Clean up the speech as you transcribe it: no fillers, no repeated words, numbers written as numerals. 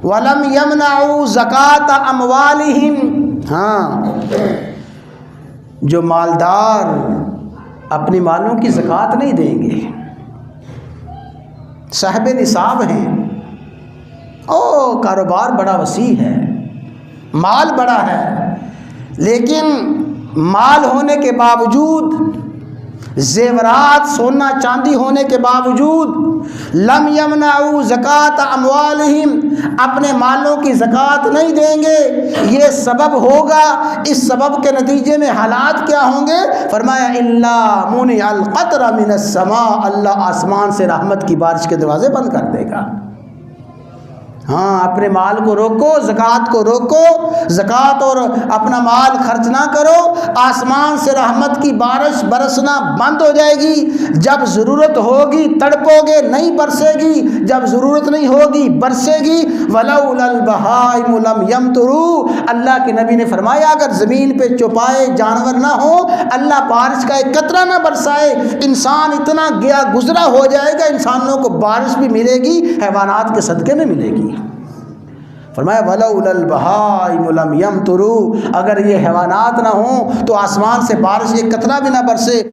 वलम यमनऊ ज़कात अमवालिहिम, हाँ, जो मालदार अपनी मालों की ज़कात नहीं देंगे, साहिब निसाब हैं, ओ कारोबार बड़ा वसी है, माल बड़ा है, लेकिन माल होने के बावजूद, जेवरात सोना चांदी होने के बावजूद, लम यमनऊ ज़कात अमवालिहिम, अपने मालों की ज़कात नहीं देंगे, ये सबब होगा। इस सबब के नतीजे में हालात क्या होंगे? फरमाया इल्ला मुनिअल क़त्र मिनस समा, अल्लाह आसमान से रहमत की बारिश के दरवाज़े बंद कर देगा। हाँ, अपने माल को रोको, ज़कात को रोको, ज़कात और अपना माल खर्च ना करो, आसमान से रहमत की बारिश बरसना बंद हो जाएगी। जब ज़रूरत होगी तड़पोगे, नहीं बरसेगी, जब ज़रूरत नहीं होगी बरसेगी। वलौलल बहाइम लम यमतरू, अल्लाह के नबी ने फरमाया अगर ज़मीन पे चौपाए जानवर ना हो, अल्लाह बारिश का एक कतरा ना बरसाए, इंसान इतना गया गुजरा हो जाएगा, इंसानों को बारिश भी मिलेगी, हैवानात के सदक़े में मिलेगी। फरमाया वलौलल बहाइम लम यमतरू, अगर ये हैवानात ना हो तो आसमान से बारिश एक कतरा भी ना बरसे।